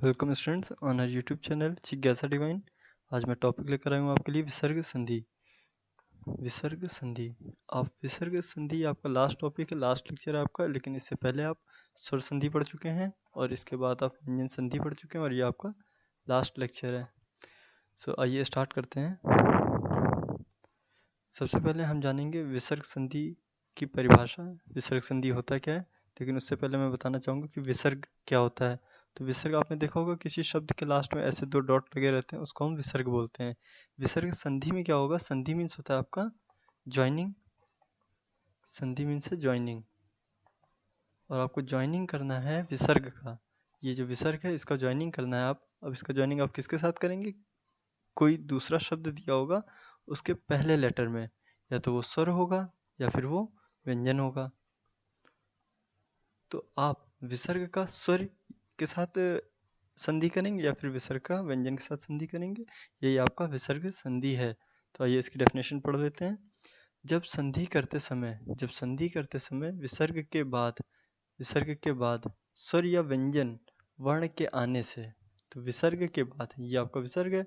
Welcome students on our YouTube channel जिज्ञासा divine. आज मैं टॉपिक लेकर आया हूँ आपके लिए विसर्ग संधि। विसर्ग संधि विसर्ग संधि आपका लास्ट टॉपिक है, लास्ट लेक्चर है आपका, लेकिन इससे पहले आप स्वर संधि पढ़ चुके हैं और इसके बाद आप व्यंजन संधि पढ़ चुके हैं और ये आपका लास्ट लेक्चर है। सो आइए स्टार्ट करते हैं। सबसे पहले हम जानेंगे विसर्ग संधि की परिभाषा। विसर्ग संधि होता क्या है, लेकिन उससे पहले मैं बताना चाहूँगा कि विसर्ग क्या होता है। तो विसर्ग आपने देखा होगा, किसी शब्द के लास्ट में ऐसे दो डॉट लगे रहते हैं, उसको हम विसर्ग बोलते हैं। विसर्ग संधि में क्या होगा, संधि मीन्स होता है आपका ज्वाइनिंग। संधि मीन्स है ज्वाइनिंग, और आपको ज्वाइनिंग करना है विसर्ग का। ये जो विसर्ग है इसका ज्वाइनिंग करना है आप। अब इसका ज्वाइनिंग आप किसके साथ करेंगे, कोई दूसरा शब्द दिया होगा उसके पहले लेटर में, या तो वो स्वर होगा या फिर वो व्यंजन होगा। तो आप विसर्ग का स्वर के साथ संधि करेंगे या फिर विसर्ग का व्यंजन के साथ संधि करेंगे, यही आपका विसर्ग संधि है। तो आइए इसकी डेफिनेशन पढ़ देते हैं। जब संधि करते समय विसर्ग के बाद स्वर या व्यंजन वर्ण के आने से, तो विसर्ग के बाद ये आपका विसर्ग है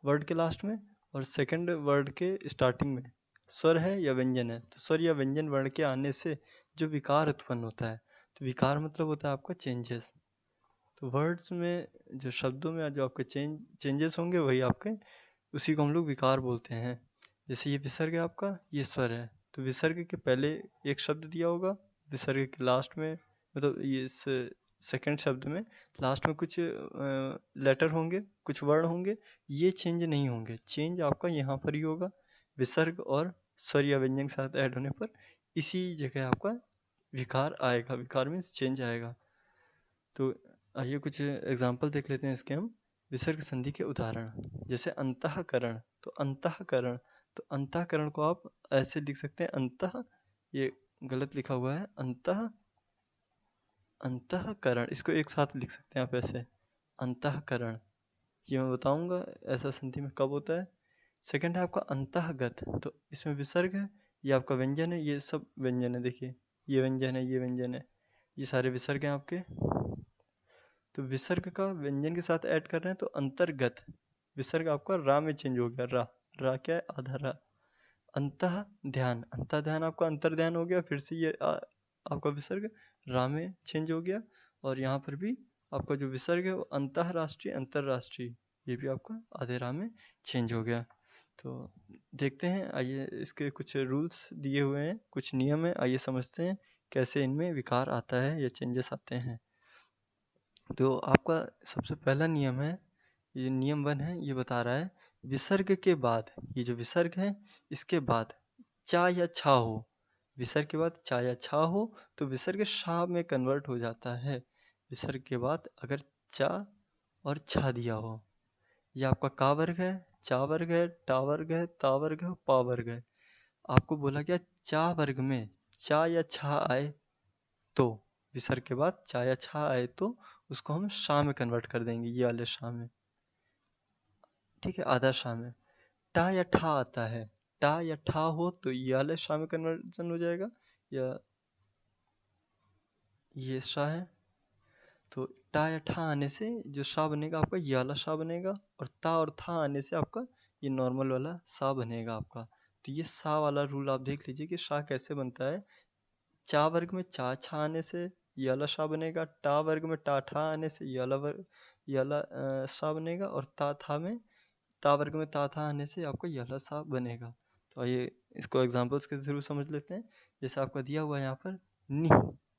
वर्ड के लास्ट में, और सेकंड वर्ड के स्टार्टिंग में स्वर है या व्यंजन है, तो स्वर या व्यंजन वर्ण के आने से जो विकार उत्पन्न होता है, तो विकार मतलब होता है आपका चेंजेस। तो वर्ड्स में जो शब्दों में जो आपके चेंजेस होंगे वही आपके, उसी को हम लोग विकार बोलते हैं। जैसे ये विसर्ग है आपका, ये स्वर है, तो विसर्ग के पहले एक शब्द दिया होगा, विसर्ग के लास्ट में मतलब ये इस सेकंड शब्द में लास्ट में कुछ लेटर होंगे, कुछ वर्ण होंगे, ये चेंज नहीं होंगे। चेंज आपका यहाँ पर ही होगा, विसर्ग और स्वर या व्यंजन के साथ ऐड होने पर इसी जगह आपका विकार आएगा। विकार मीन्स चेंज आएगा। तो आइए कुछ एग्जाम्पल देख लेते हैं इसके हम। विसर्ग संधि के उदाहरण, जैसे अंतःकरण। तो अंतःकरण को आप ऐसे लिख सकते हैं, अंतः, ये गलत लिखा हुआ है, अंतःकरण, इसको एक साथ लिख सकते हैं आप ऐसे, अंतःकरण। ये मैं बताऊंगा ऐसा संधि में कब होता है। सेकंड है आपका अंतःगत, तो इसमें विसर्ग है, ये आपका व्यंजन है, ये सब व्यंजन है, देखिए ये व्यंजन है, ये व्यंजन है, ये सारे विसर्ग हैं आपके। तो विसर्ग का व्यंजन के साथ ऐड कर रहे हैं, तो अंतर्गत, विसर्ग आपका रा में चेंज हो गया, रा क्या है, आधा रा। अंतः ध्यान आपका अंतर ध्यान हो गया, फिर से ये आपका विसर्ग रा में चेंज हो गया, और यहाँ पर भी आपका जो विसर्ग है वो अंतःराष्ट्रीय अंतरराष्ट्रीय, ये भी आपका आधे रा में चेंज हो गया। तो देखते हैं, आइए इसके कुछ रूल्स दिए हुए हैं, कुछ नियम है, आइए समझते हैं कैसे इनमें विकार आता है या चेंजेस आते हैं। तो आपका सबसे पहला नियम है, ये नियम 1 है, ये बता रहा है विसर्ग के बाद, ये जो विसर्ग है इसके बाद चा या छा हो, विसर्ग के बाद चा या छा हो तो विसर्ग शा में कन्वर्ट हो जाता है। विसर्ग के बाद अगर चा और छा दिया हो, ये आपका का वर्ग है, चा वर्ग है, टा वर्ग है, ता वर्ग है, पा वर्ग है। आपको बोला गया चा वर्ग में चा या छा आए तो, विसर्ग के बाद चा या छा आए तो उसको हम शा में कन्वर्ट कर देंगे, ये वाले शा में, ठीक है, आधा शा में। टा या ठा आता है, टा या ठा हो तो ये वाले शा में कन्वर्जन हो जाएगा, या ये शा है, तो टा या ठा आने से जो शा बनेगा आपका ये वाला शा बनेगा, और ता और था आने से आपका ये नॉर्मल वाला सा बनेगा आपका। तो ये सा वाला रूल आप देख लीजिए कि शा कैसे बनता है। चा वर्ग में चा छा आने से ये वाला शा बनेगा, टा वर्ग में टा ठा आने से ये वाला ये वाला शा बनेगा, और ता था में ता वर्ग में ता था आने से आपको ये वाला सा बनेगा। तो आइए इसको एग्जांपल्स के थ्रू समझ लेते हैं। जैसे आपका दिया हुआ है यहाँ पर नि,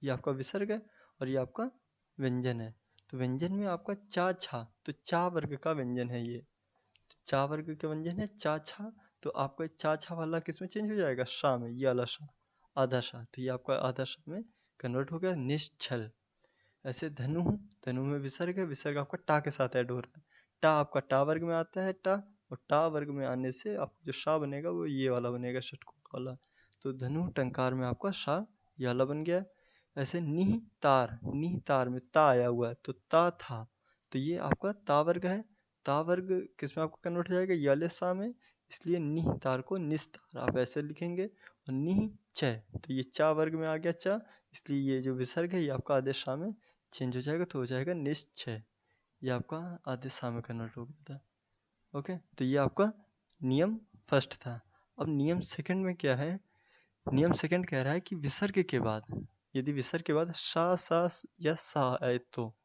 ये आपका विसर्ग है और ये आपका व्यंजन है। तो व्यंजन में आपका चा छा, तो चा वर्ग का व्यंजन है ये, तो चा वर्ग का व्यंजन है चा छा, तो आपका चा छा वाला किस में चेंज हो जाएगा, शा में, ये वाला शा, आधा शा, तो ये आपका आधा शा में कन्वर्ट हो गया, निश्चल। ऐसे धनु, धनु में विसर्ग है, विसर्ग आपका टा के साथ ऐड हो रहा है, टा आपका टा वर्ग में आता है टा, और टा वर्ग में आने से आपका जो शा बनेगा वो ये वाला बनेगा, षटकोण वाला। तो धनु टंकार में आपका शा ये वाला बन गया। ऐसे निह तार में ता आया हुआ है, तो ता था, तो ये आपका ता वर्ग है, ता वर्ग किस में आपका कन्वर्ट हो जाएगा, ये वाले सा में, इसलिए निह तार को निस्तार आप ऐसे लिखेंगे। और निह च, तो ये चा वर्ग में आ गया चा, इसलिए ये जो विसर्ग है ये आपका आदेश शा में चेंज हो जाएगा, तो हो जाएगा निश्चय। ये आपका आधे सा में कन्वर्ट हो गया था। ओके, तो ये आपका नियम फर्स्ट था। अब नियम सेकंड में क्या है? नियम सेकंड कह रहा है कि विसर्ग के बाद, यदि विसर्ग के बाद शा सा या सा आए तो,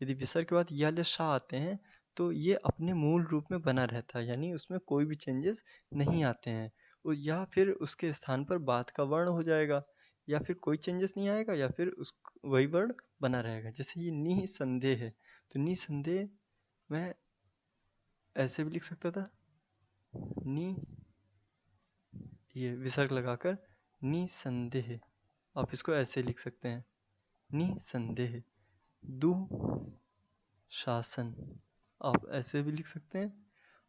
यदि विसर्ग के बाद या ले शा आते हैं तो ये अपने मूल रूप में बना रहता है, यानी उसमें कोई भी चेंजेस नहीं आते हैं। या फिर उसके स्थान पर बात का वर्ण हो जाएगा, या फिर कोई चेंजेस नहीं आएगा, या फिर उस वही वर्ण बना रहेगा। जैसे ये निसंदेह है, तो निसंदेह मैं ऐसे भी लिख सकता था, नि, ये विसर्ग लगाकर निसंदेह। आप इसको ऐसे लिख सकते हैं, निसंदेह। दुशासन आप ऐसे भी लिख सकते हैं।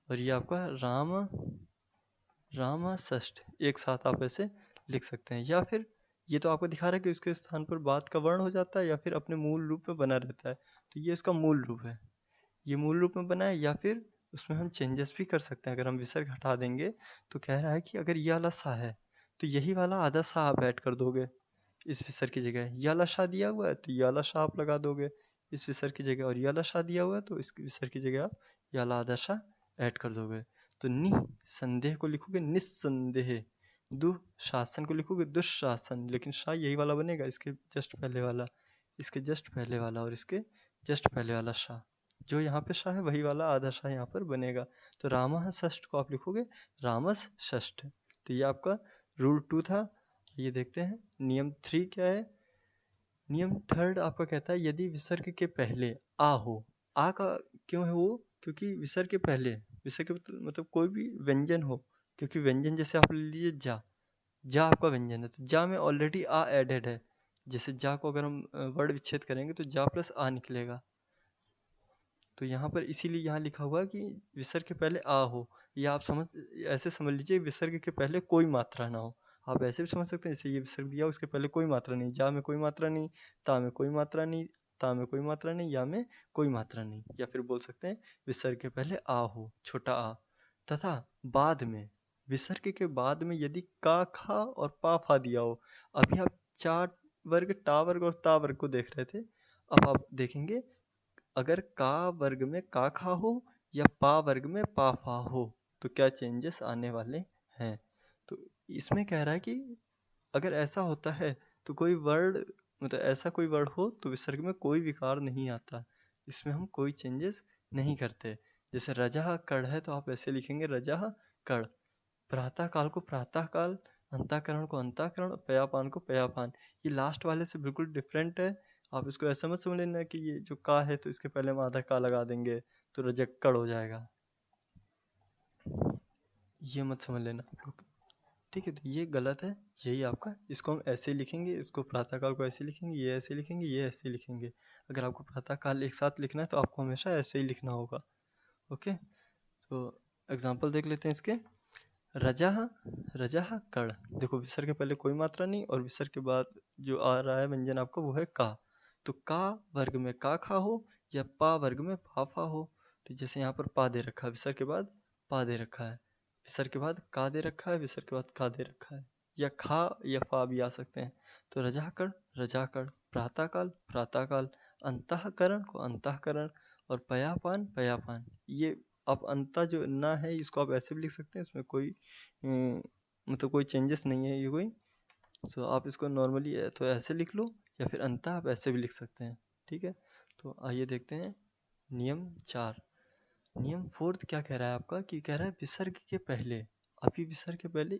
और ये आपका रामाषष्ठ एक साथ आप ऐसे लिख सकते हैं। या फिर ये तो आपको दिखा रहा है कि उसके स्थान पर बात का वर्ण हो जाता है या फिर अपने मूल रूप में बना रहता है, तो ये इसका मूल रूप है। ये मूल रूप में बना है, या फिर उसमें हम चेंजेस भी कर सकते हैं। अगर हम विसर्ग हटा देंगे तो कह रहा है कि अगर ये वाला सा है तो यही वाला आधा सा आप ऐड कर दोगे इस विसर्ग की जगह। ये वाला शा दिया हुआ है तो ये वाला शा आप लगा दोगे इस विसर्ग की जगह, और ये वाला शा दिया हुआ है तो इस विसर्ग की जगह आप ये वाला आधा शा ऐड कर दोगे। तो निसंदेह को लिखोगे निस्संदेह, दुशासन को लिखोगे दुशासन, लेकिन शा यही वाला बनेगा, इसके जस्ट पहले वाला, इसके जस्ट पहले वाला और इसके जस्ट पहले वाला शा। जो यहाँ पे शा है वही वाला आधा शा यहाँ पर बनेगा। तो रामः षष्ठ को आप लिखोगे रामस षष्ठ। तो ये आपका रूल 2 था। ये देखते हैं नियम 3 क्या है। नियम थर्ड आपका कहता है यदि विसर्ग के पहले आ हो। आ का क्यों है वो? क्योंकि विसर्ग के पहले, विसर्ग के मतलब कोई भी व्यंजन हो, क्योंकि व्यंजन जैसे आप ले लीजिए जा आपका व्यंजन है, तो जा में ऑलरेडी आ एडेड है। जैसे जा को अगर हम वर्ड विच्छेद करेंगे तो जा प्लस आ निकलेगा। तो यहाँ पर इसीलिए यहाँ लिखा हुआ है कि विसर्ग के पहले आ हो, या आप ऐसे समझ लीजिए विसर्ग के पहले कोई मात्रा ना हो। आप ऐसे भी समझ सकते हैं, जैसे ये विसर्ग दिया उसके पहले कोई मात्रा नहीं, जा में कोई मात्रा नहीं, ता में कोई मात्रा नहीं, ता में कोई मात्रा नहीं, या में कोई मात्रा नहीं। या फिर बोल सकते हैं विसर्ग के पहले आ हो, छोटा आ, तथा बाद में, विसर्ग के बाद में यदि का खा और पा फा दिया हो। अभी आप चार वर्ग टा वर्ग और ता वर्ग को देख रहे थे, अब आप देखेंगे अगर का वर्ग में का खा हो या पा वर्ग में पा फा हो तो क्या चेंजेस आने वाले हैं। तो इसमें कह रहा है कि अगर ऐसा होता है तो कोई वर्ड, मतलब ऐसा कोई वर्ड हो तो विसर्ग में कोई विकार नहीं आता, इसमें हम कोई चेंजेस नहीं करते। जैसे रजह कड़ है तो आप ऐसे लिखेंगे रजह कड़। प्रातः काल को प्रातः काल, अंतःकरण को अंतःकरण, पयापान को पयापान। ये लास्ट वाले से बिल्कुल डिफरेंट है। आप इसको ऐसा मत समझ लेना कि ये जो का है तो इसके पहले हम आधा का लगा देंगे तो रजक्कड़ हो जाएगा, ये मत समझ लेना आप लोग। ठीक है, तो ये गलत है। यही आपका, इसको हम ऐसे लिखेंगे, इसको प्रातःकाल को ऐसे लिखेंगे, ये ऐसे लिखेंगे, ये ऐसे लिखेंगे। अगर आपको प्रातःकाल एक साथ लिखना है तो आपको हमेशा ऐसे ही लिखना होगा। ओके, तो एग्जाम्पल देख लेते हैं इसके। रजह रजह कड़, देखो विसर्ग के पहले कोई मात्रा नहीं और विसर्ग के बाद जो आ रहा है व्यंजन आपका वो है का। तो का वर्ग में का खा हो या पा वर्ग में पा फा हो। तो जैसे यहाँ पर पा दे रखा है, विसर्ग के बाद पा दे रखा है, विसर्ग के बाद का दे रखा है, विसर्ग के बाद का दे रखा है, या खा या फा भी आ सकते हैं। तो रजा कड़, प्रातःकाल प्रातःकाल, अंतःकरण को अंतःकरण, और पयापान पयापान। ये आप अंता जो ना है इसको आप ऐसे भी लिख सकते हैं, इसमें कोई मतलब कोई चेंजेस नहीं है ये कोई। सो आप इसको नॉर्मली तो ऐसे लिख लो, या फिर अंता आप ऐसे भी लिख सकते हैं। ठीक है, तो आइए देखते हैं नियम 4। नियम 4 क्या कह रहा है आपका, कि कह रहा है विसर्ग के पहले, अभी विसर्ग के पहले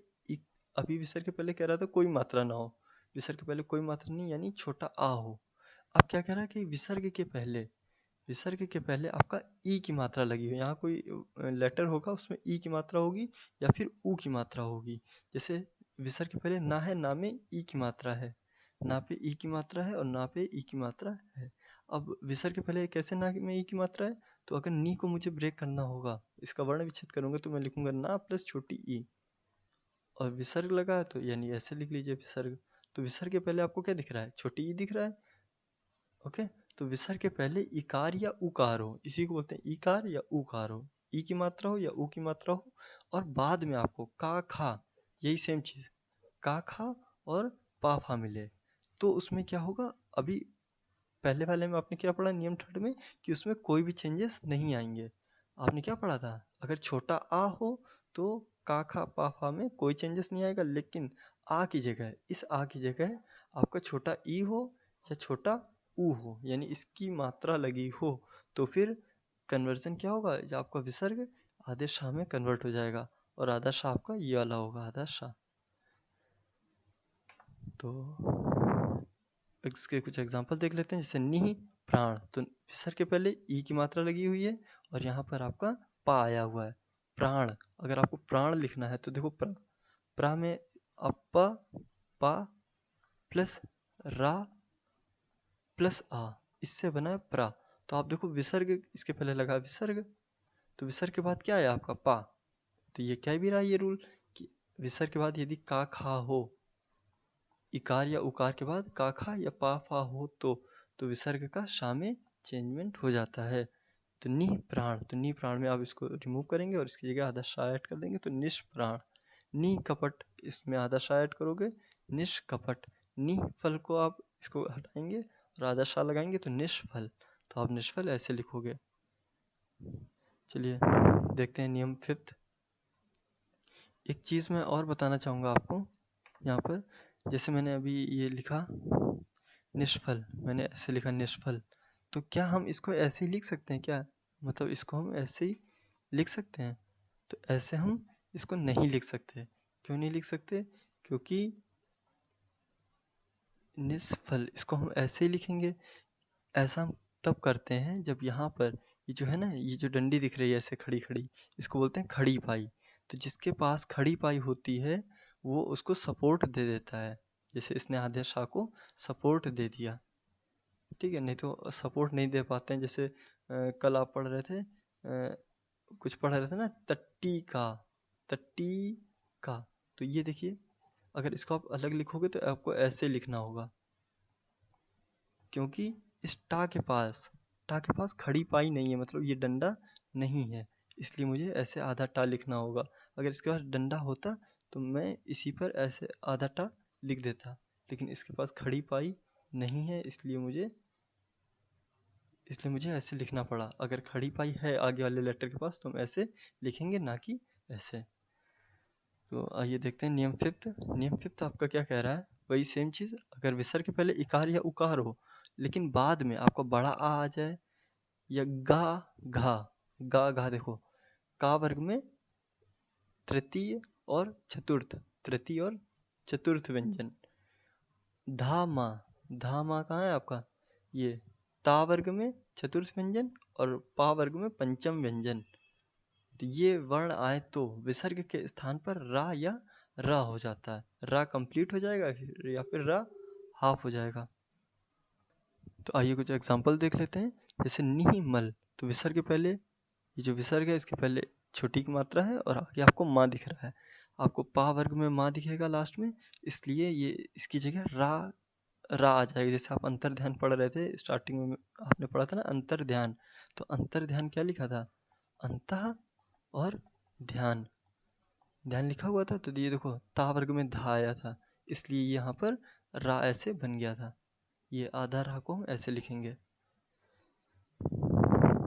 अभी विसर्ग के पहले कह रहा था कोई मात्रा ना हो, विसर्ग के पहले कोई मात्रा नहीं यानी छोटा आ हो। अब क्या कह रहा है कि विसर्ग के पहले आपका ई की मात्रा लगी हो, यहाँ कोई लेटर होगा उसमें ई की मात्रा होगी या फिर ऊ की मात्रा होगी। जैसे विसर्ग के पहले ना है, ना में ई की मात्रा है, ना पे ई की मात्रा है और ना पे ई की मात्रा है। अब विसर्ग के पहले कैसे ना में ई की मात्रा है, तो अगर नी को मुझे ब्रेक करना होगा, इसका वर्ण विच्छेद करूंगा तो मैं लिखूंगा ना प्लस छोटी ई, और विसर्ग लगा है तो यानी ऐसे लिख लीजिए विसर्ग। तो विसर्ग के पहले आपको क्या दिख रहा है, छोटी ई दिख रहा है। ओके, तो विसर्ग के पहले इकार या उकार हो, इसी को बोलते हैं इकार या उकार हो, ई की मात्रा हो या ऊ की मात्रा हो, और बाद में आपको का खा, यही सेम चीज, का खा और पा फा मिले, तो उसमें क्या होगा, अभी पहले वाले में आपने क्या पढ़ा नियम थर्ड में कि उसमें कोई भी चेंजेस नहीं आएंगे। आपने क्या पढ़ा था, अगर छोटा आ हो तो का खा पा फा में कोई चेंजेस नहीं आएगा, लेकिन आ की जगह, इस आ की जगह आपका छोटा ई हो या छोटा ऊ हो, यानी इसकी मात्रा लगी हो, तो फिर कन्वर्जन क्या होगा, जो आपका विसर्ग आदेश शाह में कन्वर्ट हो जाएगा और आदर्श शाह आपका ये वाला होगा आदर्श शाह। तो इसके कुछ एग्जांपल देख लेते हैं, जैसे नी प्राण, तो विसर्ग के पहले ई की मात्रा लगी हुई है और यहाँ पर आपका पा आया हुआ है। प्राण, अगर आपको प्राण लिखना है तो देखो प्रा में आप पा प्लस रा प्लस आ, इससे बना है प्रा। तो आप देखो विसर्ग इसके पहले लगा विसर्ग, तो विसर्ग के बाद क्या है आपका पा, तो ये क्या भी रहा ये रूल कि विसर्ग के बाद यदि का खा हो, इकार या उकार के बाद का खा या पा फा हो तो विसर्ग का शा में चेंजमेंट हो जाता है। तो नी प्राण, तो नी प्राण में आप इसको रिमूव करेंगे और इसकी जगह आधा शा ऐड कर देंगे तो निष्प्राण। नी कपट, इसमें आधा शा ऐड करोगे निष्कपट। नी फल को आप इसको हटाएंगे और आधा शा लगाएंगे तो निष्फल, तो आप निष्फल ऐसे लिखोगे। चलिए देखते हैं नियम फिफ्थ। एक चीज़ मैं और बताना चाहूँगा आपको यहाँ पर, जैसे मैंने अभी ये लिखा निष्फल, मैंने ऐसे लिखा निष्फल, तो क्या हम इसको ऐसे ही लिख सकते हैं क्या, मतलब इसको हम ऐसे ही लिख सकते हैं? तो ऐसे हम इसको नहीं लिख सकते। क्यों नहीं लिख सकते? क्योंकि निष्फल इसको हम ऐसे ही लिखेंगे। ऐसा हम तब करते हैं जब यहाँ पर ये जो है ना, ये जो डंडी दिख रही है ऐसे खड़ी खड़ी, इसको बोलते हैं खड़ी पाई। तो जिसके पास खड़ी पाई होती है वो उसको सपोर्ट दे देता है, जैसे इसने आधे शाह को सपोर्ट दे दिया, ठीक है। नहीं तो सपोर्ट नहीं दे पाते हैं, जैसे कल आप पढ़ रहे थे, कुछ पढ़ रहे थे ना, तट्टी का, तो ये देखिए अगर इसको आप अलग लिखोगे तो आपको ऐसे लिखना होगा, क्योंकि इस टा के पास खड़ी पाई नहीं है, मतलब ये डंडा नहीं है, इसलिए मुझे ऐसे आधा टा लिखना होगा। अगर इसके पास डंडा होता तो मैं इसी पर ऐसे आधा टा लिख देता, लेकिन इसके पास खड़ी पाई नहीं है, इसलिए मुझे ऐसे लिखना पड़ा। अगर खड़ी पाई है आगे वाले लेटर के पास तो हम ऐसे लिखेंगे, ना कि ऐसे। तो आइए देखते हैं नियम फिफ्थ। नियम फिफ्थ आपका क्या कह रहा है, वही सेम चीज़, अगर विसर्ग के पहले इकार या उकार हो लेकिन बाद में आपका बड़ा आ जाए, या गा घा देखो, का वर्ग में तृतीय और चतुर्थ व्यंजन। धा मा कहाँ है आपका, ये ता वर्ग में चतुर्थ व्यंजन और पा वर्ग में पंचम व्यंजन। तो ये वर्ण आए तो विसर्ग के स्थान पर रा या रा हो जाता है, रा कंप्लीट हो जाएगा या फिर रा हाफ हो जाएगा। तो आइए कुछ एग्जांपल देख लेते हैं, जैसे निहिमल, तो विसर्ग के पहले, ये जो विसर्ग है इसके पहले छोटी की मात्रा है और आगे आपको माँ दिख रहा है, आपको पा वर्ग में माँ दिखेगा लास्ट में, इसलिए ये इसकी जगह रा आ जाएगी। जैसे आप अंतर ध्यान पढ़ रहे थे स्टार्टिंग में, आपने पढ़ा था ना अंतर ध्यान, तो अंतर ध्यान क्या लिखा था, अंतः और ध्यान लिखा हुआ था, तो ये देखो ता वर्ग में धा आया था, इसलिए यहाँ पर रा ऐसे बन गया था। ये आधा रा को हम ऐसे लिखेंगे।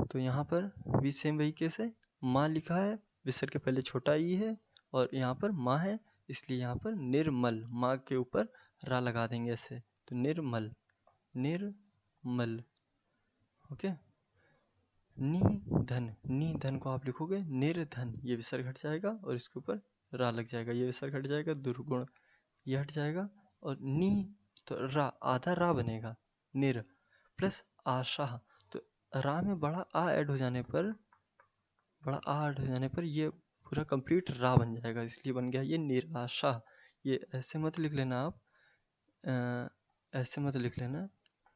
तो यहाँ पर भी सेम वही केस है, माँ लिखा है, विसर्ग के पहले छोटा ई है और यहाँ पर माँ है, इसलिए यहाँ पर निर्मल, माँ के ऊपर रा लगा देंगे ऐसे, तो निर्मल ओके। नी धन को आप लिखोगे निर्धन, ये विसर्ग हट जाएगा और इसके ऊपर रा लग जाएगा, ये विसर्ग हट जाएगा, दुर्गुण ये हट जाएगा और नी, तो रा आधा रा बनेगा, निर प्लस आशा, तो रा में बड़ा आ ऐड हो जाने पर ये पूरा कंप्लीट रा बन जाएगा, इसलिए बन गया ये निराशा। ये ऐसे मत लिख लेना आप, ऐसे मत लिख लेना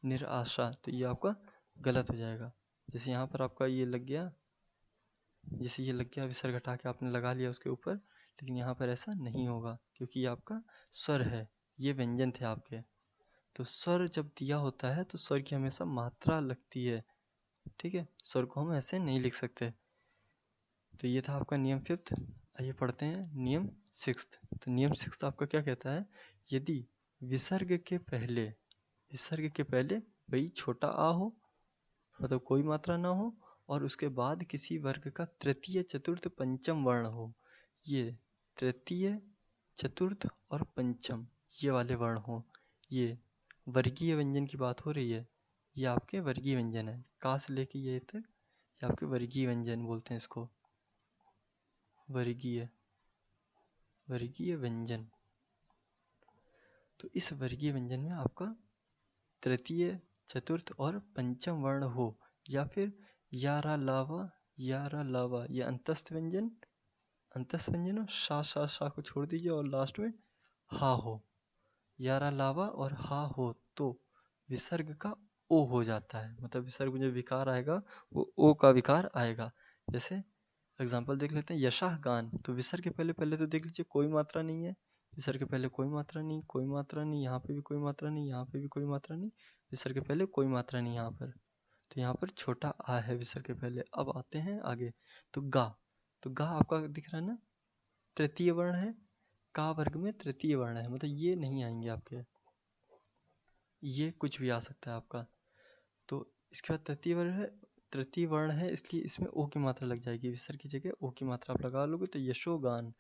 निराशा, तो ये आपका गलत हो जाएगा। जैसे यहाँ पर आपका ये लग गया, विसर्ग हटा के आपने लगा लिया उसके ऊपर, लेकिन यहाँ पर ऐसा नहीं होगा क्योंकि ये आपका स्वर है, ये व्यंजन थे आपके। तो स्वर जब दिया होता है तो स्वर की हमेशा मात्रा लगती है, ठीक है, स्वर को हम ऐसे नहीं लिख सकते। तो ये था आपका नियम फिफ्थ। आइए पढ़ते हैं नियम सिक्स्थ। तो नियम सिक्स्थ आपका क्या कहता है, यदि विसर्ग के पहले वही छोटा आ हो, मतलब कोई मात्रा ना हो, और उसके बाद किसी वर्ग का तृतीय चतुर्थ पंचम वर्ण हो। ये तृतीय चतुर्थ और पंचम ये वाले वर्ण हो। ये वर्गीय व्यंजन की बात हो रही है। ये आपके वर्गीय व्यंजन है, का से लेके ये तक ये आपके वर्गीय व्यंजन बोलते हैं इसको, वर्गीय व्यंजन। तो इस वर्गीय व्यंजन में आपका तृतीय चतुर्थ और पंचम वर्ण हो, या फिर यारा लावा ये अंतस्थ व्यंजन हो, शा को छोड़ दीजिए और लास्ट में हा हो। यारा लावा और हा हो तो विसर्ग का ओ हो जाता है, मतलब विसर्ग में जो विकार आएगा वो ओ का विकार आएगा। जैसे एग्जाम्पल देख लेते हैं, यशाह गान, तो विसर्ग के पहले तो देख लीजिए कोई मात्रा नहीं है, विसर्ग के पहले कोई मात्रा नहीं, यहाँ पे भी कोई मात्रा नहीं, यहाँ पे भी कोई मात्रा नहीं, विसर्ग के पहले कोई मात्रा नहीं यहाँ पर, तो यहाँ पर छोटा आ है विसर्ग के पहले। अब आते हैं आगे, तो गा आपका दिख रहा है ना, तृतीय वर्ण है, का वर्ग में तृतीय वर्ण है, मतलब ये नहीं आएंगे आपके, ये कुछ भी आ सकता है आपका। तो इसके बाद तृतीय वर्ण है, इसलिए इसमें ओ की मात्रा लग जाएगी, विसर्ग की जगह ओ की मात्रा आप लगा लोगे, तो यशोगान।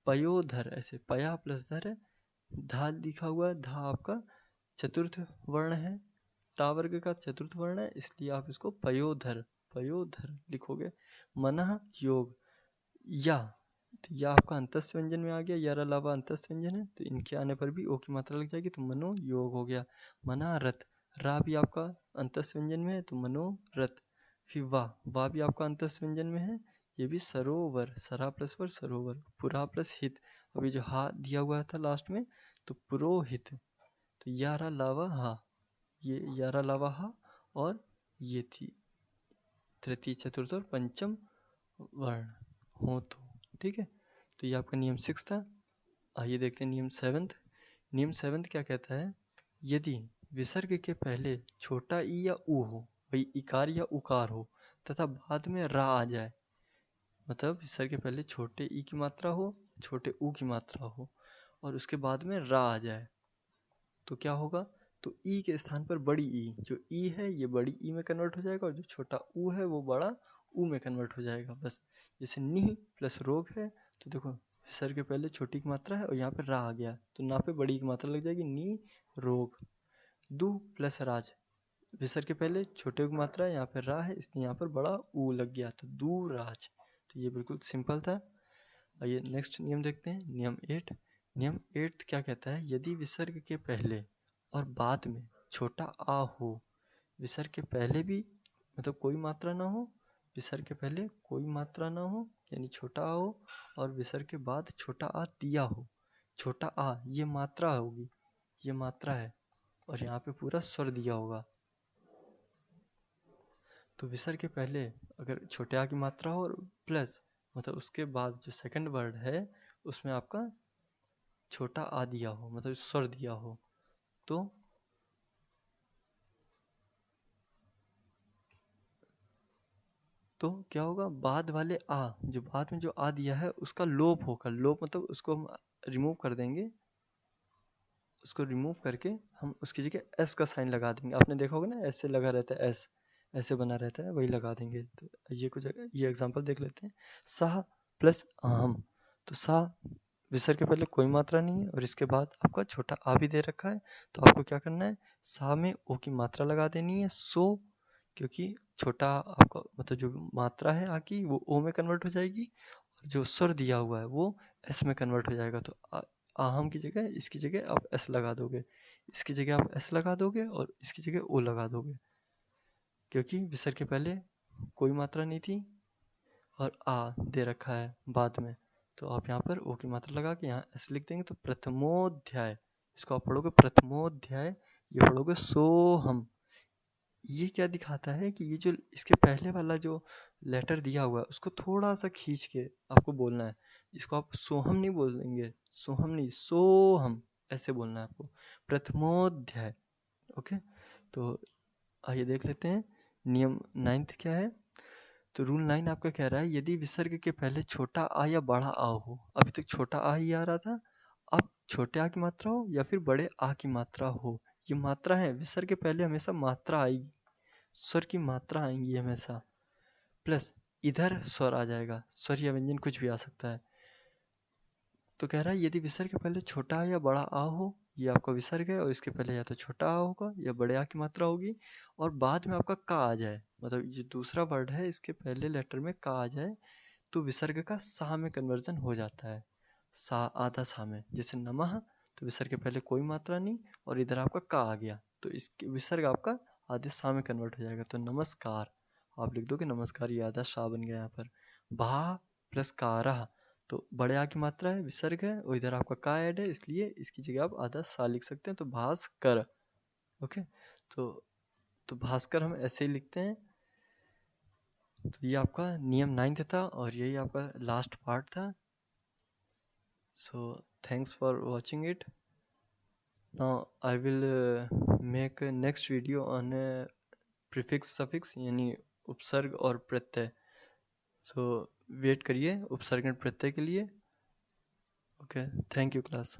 पयोधर, ऐसे पया प्लस धर है, धा लिखा हुआ है, धा आपका चतुर्थ वर्ण है, ता वर्ग का चतुर्थ वर्ण है, इसलिए आप इसको पयोधर लिखोगे। मनः योग, या तो या आपका अंतस्थ व्यंजन में आ गया, यार अलावा अंतस्थ व्यंजन है, तो इनके आने पर भी ओ की मात्रा लग जाएगी, तो मनो योग हो गया। मना रथ, रा भी आपका अंतस्थ व्यंजन में है, तो मनो रथ। फिर वाह भी आपका अंतस्थ व्यंजन में है, ये भी सरोवर, सरा प्लस वर सरोवर। पुरा प्लस हित, अभी जो हा दिया हुआ था लास्ट में, तो पुरोहित। तो यारा लावा हा, ये यारा लावा हा, और ये थी तृतीय चतुर्थ और पंचम वर्ण हो, तो ठीक है। तो ये आपका नियम 6 था। आइए देखते हैं नियम 7। नियम 7 क्या कहता है, यदि विसर्ग के पहले छोटा ई या ऊ हो, वही इकार या उकार हो, तथा बाद में रा आ जाए, मतलब विसर्ग के पहले छोटे ई की मात्रा हो, छोटे ऊ की मात्रा हो, और उसके बाद में रा आ जाए, तो क्या होगा, तो ई के स्थान पर बड़ी ई, जो ई है ये बड़ी ई में कन्वर्ट हो जाएगा, और जो छोटा ऊ है वो बड़ा ऊ में कन्वर्ट हो जाएगा, बस। जैसे नी प्लस रोग है, तो देखो विसर्ग के पहले छोटी की मात्रा है और यहाँ पे रा आ गया, तो ना पे बड़ी की मात्रा लग जाएगी, नी रोग। दू प्लस राज, विसर्ग के पहले छोटे की मात्रा है, यहाँ पे रा है, इसलिए यहाँ पर बड़ा ऊ लग गया, तो दू राज। तो ये बिल्कुल सिंपल था। आइए नेक्स्ट नियम देखते हैं, नियम 8। नियम 8 क्या कहता है, यदि विसर्ग के पहले और बाद में छोटा आ हो, विसर्ग के पहले भी मतलब कोई मात्रा ना हो, विसर्ग के पहले कोई मात्रा ना हो यानी छोटा आ हो, और विसर्ग के बाद छोटा आ दिया हो, छोटा आ ये मात्रा होगी, ये मात्रा है, और यहाँ पे पूरा स्वर दिया होगा, तो विसर्ग के पहले अगर छोटे आ की मात्रा हो और प्लस मतलब उसके बाद जो सेकंड वर्ड है उसमें आपका छोटा आ दिया हो, मतलब स्वर दिया हो, तो क्या होगा, बाद वाले आ, जो बाद में जो आ दिया है उसका लोप होगा। लोप मतलब उसको हम रिमूव कर देंगे, उसको रिमूव करके हम उसकी जगह एस का साइन लगा देंगे। आपने देखा होगा ना, ऐसे लगा रहता है, एस ऐसे बना रहता है, वही लगा देंगे। तो ये कुछ ये एग्जांपल देख लेते हैं। साह प्लस आहम, तो सा विसर्ग के पहले कोई मात्रा नहीं है और इसके बाद आपका छोटा आ भी दे रखा है, तो आपको क्या करना है, सा में ओ की मात्रा लगा देनी है, सो, क्योंकि छोटा आपका मतलब जो मात्रा है आ की वो ओ में कन्वर्ट हो जाएगी, और जो स्वर दिया हुआ है वो एस में कन्वर्ट हो जाएगा, तो आहम की जगह इसकी जगह आप एस लगा दोगे, इसकी जगह आप एस लगा दोगे और इसकी जगह ओ लगा दोगे, क्योंकि विसर्ग के पहले कोई मात्रा नहीं थी और आ दे रखा है बाद में, तो आप यहाँ पर ओ की मात्रा लगा के यहाँ एस लिख देंगे, तो प्रथमोध्याय, इसको आप पढ़ोगे प्रथमोध्याय, ये पढ़ोगे सोहम। ये क्या दिखाता है कि ये जो इसके पहले वाला जो लेटर दिया हुआ है उसको थोड़ा सा खींच के आपको बोलना है, इसको आप सोहम नहीं बोलेंगे, सोहम नहीं सोहम ऐसे बोलना है आपको, प्रथमोध्याय। ओके, तो आइए देख लेते हैं नियम 9 क्या है। तो रूल 9 आपका कह रहा है, यदि विसर्ग के पहले छोटा आ या बड़ा आ हो, अभी तक छोटा आ ही आ रहा था, अब छोटे आ की मात्रा हो या फिर बड़े आ की मात्रा हो, ये मात्रा है, विसर्ग के पहले हमेशा मात्रा आएगी, स्वर की मात्रा आएंगी हमेशा, प्लस इधर स्वर आ जाएगा, स्वर या व्यंजन कुछ भी आ सकता है। तो कह रहा है यदि विसर्ग के पहले छोटा आ या बड़ा आ हो, ये आपका विसर्ग है, और इसके पहले या तो छोटा आ होगा या बड़े आ की मात्रा होगी, और बाद में आपका का आ जाए, मतलब ये दूसरा वर्ड है, इसके पहले लेटर में का आ जाए, तो विसर्ग का सा में कन्वर्जन हो जाता है, सा आधा सा में। जैसे नमः, तो विसर्ग के पहले कोई मात्रा नहीं और इधर आपका का आ गया, तो इसके विसर्ग आपका आधे सा में कन्वर्ट हो जाएगा, तो नमस्कार आप लिख दोगे नमस्कार, ये आधा सा बन गया यहाँ पर। भा प्लस कारह, तो बड़े आ की मात्रा है, विसर्ग है, और इधर आपका का ऐड है, इसलिए इसकी जगह आप आधा सा लिख सकते हैं, तो भास्कर। ओके, तो भास्कर हम ऐसे ही लिखते हैं। तो ये आपका नियम 9th था और यही आपका लास्ट पार्ट था। So thanks for watching it. Now I will make a next video on prefix suffix यानी उपसर्ग और प्रत्यय। So वेट करिए उपसर्ग और प्रत्यय के लिए। Okay, thank you class.